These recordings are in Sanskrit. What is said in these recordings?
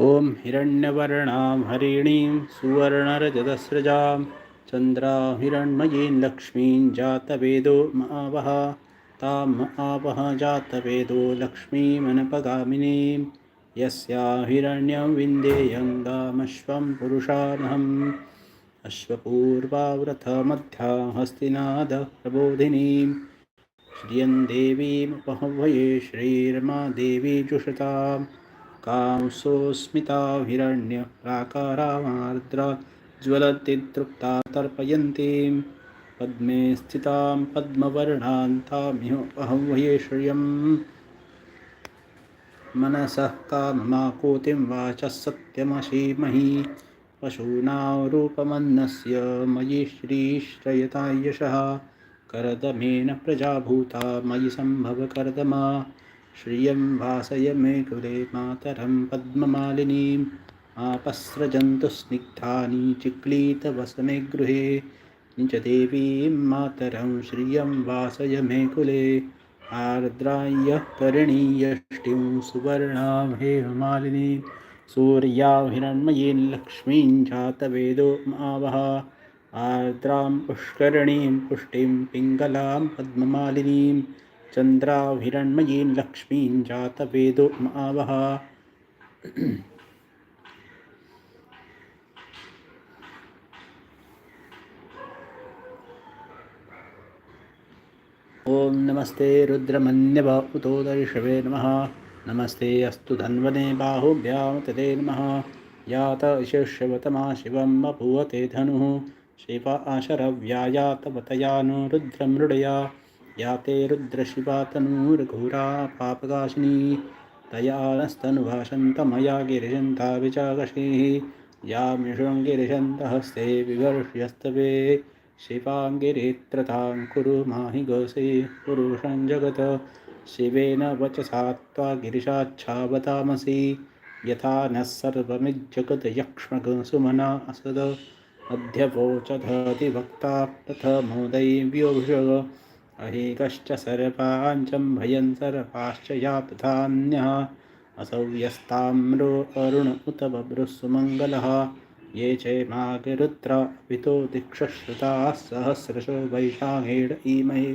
ॐ हिरण्यवर्णां हरिणीं सुवर्णरजतस्रजां चन्द्राहिरण्मयीं लक्ष्मीं जातवेदो महावः तां महावः जातवेदो लक्ष्मीमनपगामिनीं यस्या हिरण्यं विन्देयं गामश्वं पुरुषानहम् अश्वपूर्वाव्रतमध्या हस्तिनादः प्रबोधिनीं श्रियं देवीमुपहवये श्रीर्मादेवी जुषताम् कांसोऽस्मिता हिरण्यप्राकारामार्द्रा ज्वलति तृप्ता तर्पयन्तीं पद्मे स्थितां पद्मवर्णां तामिहोपहवये श्रियं मनसः काममाकोतिं वाचः सत्यमशीमहि पशूनां रूपमन्नस्य मयि श्रीश्रयता यशः करदमेन प्रजाभूता मयि सम्भव कर्दमा श्रियं वासय मे कुले मातरं पद्ममालिनीम् आपस्रजन्तु स्निग्धानि चिक्लीतवसने गृहे निज देवीं मातरं श्रियं वासय मे कुले आर्द्राय्य करणीयष्टिं सुवर्णां हेममालिनीं सूर्यां हिरण्मयीं लक्ष्मीं जातवेदो मावः आर्द्रां पुष्करणीं पुष्टिं पिङ्गलां पद्ममालिनीं चन्द्रां हिरण्मयीं लक्ष्मीं जातवेदो महावः। ॐ नमस्ते रुद्रमन्यव उतोदर्शवे नमः। नमस्ते अस्तु धन्वने बाहुभ्यां तते नमः। यात शिष्यवतमा शिवं बभूवते धनुः शिवा आशरव्यायातवतया नो रुद्रमृडया याते रुद्रशिवा तनूर्घोरा पापकाशिनी तया नस्तनुभाषन्तमया गिरिशन्ता विचाकशीः यामिषं गिरिशन्तहस्ते विवर्ष्यस्तवे शिवाङ्गिरित्रतां कुरु माहि गोसे पुरुषं जगत शिवेन वचसा त्वा गिरिशाच्छावतामसि यथा नः सर्वमिज्जगद्यक्ष्मगसुमना असद अध्यवोचधति वक्ता प्रथमोदैव्योऽभिषग अहेकश्च सर्पाञ्चं भयं सर्पाश्च यातथान्यः असौ यस्ताम्रो अरुण उत बभ्रुः ये चैमागरुद्रा पितो दिक्षश्रुताः सहस्रशो वैशाखेण ईमहे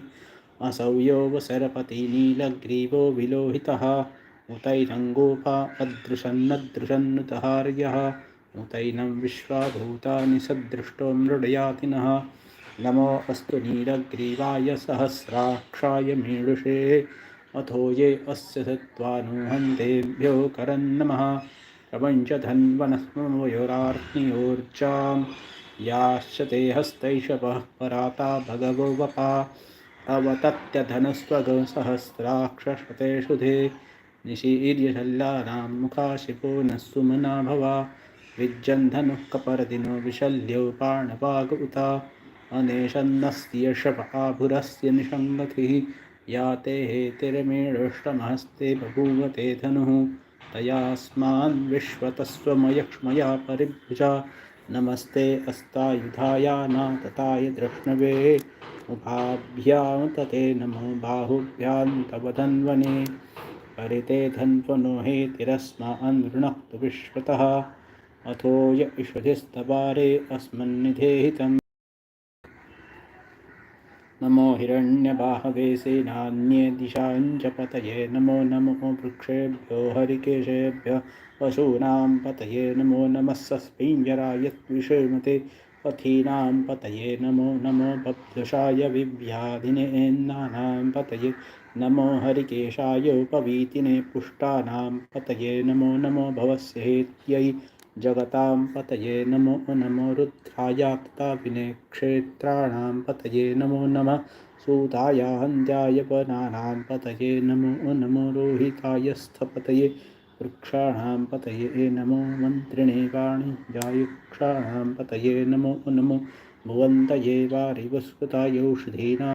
असौ योगसरपति नीलग्रीवो विलोहितः उतैनं गोपा अदृशन्नदृशन्नुतहार्यः उतैनं विश्वाभूतानि सदृष्टो मृडयातिनः नमो अस्तु नीलग्रीवाय सहस्राक्षाय मीडुषे अथो ये अस्य सत्त्वानुहन्तेभ्यो करन्नमः प्रपञ्चधन्वनस्मयोरार्त्नियोर्जां याश्च ते हस्तैषवः पराता भगवो वपा अवतत्यधनुस्वगसहस्राक्षशतेषु धे निशीर्यशल्यानां मुखाशिपो नः सुमना भवा विज्जन्धनुः कपर्दिनो विशल्यो पाणवाग उता अनेशन्नस्त्यषप आभुरस्य निषङ्गतिः याते हेतिर्मेढुष्टमहस्ते बभूव ते धनुः तयास्मान् विश्वतस्वमयक्ष्मया परिभुजा नमस्ते अस्तायुधायानातताय धृष्णवे उभाभ्यां तते नमो बाहुभ्यां तव धन्वने परिते धन्वनो हेतिरस्मान् वृणक्तु विश्वतः अथो य इषधिस्तवारे अस्मन्निधेहितम् नमो हिरण्यबाहवे सेनान्ये दिशाञ्च पतये नमो नमो वृक्षेभ्यो हरिकेशेभ्यः पशूनां पतये नमो नमः सस्पिञ्जराय विषेमते पथीनां पतये नमो नमो बभ्रुषाय विव्याधिनेन्नानां पतये नमो हरिकेशाय उपवीतिने पुष्टानां पतये नमो नमो भवस्य हेत्यै जगतां पतये नमो नमो रुद्राय ततापिने क्षेत्राणां पतये नमो नमः सूताय हन्त्याय वनानां पतये नमो नमो रोहिताय स्थपतये वृक्षाणां पतये नमो मन्त्रिणे वाणिज्यायुक्षाणां पतये नमो नमो भुवन्तये वारिवस्कृताय औषधीनां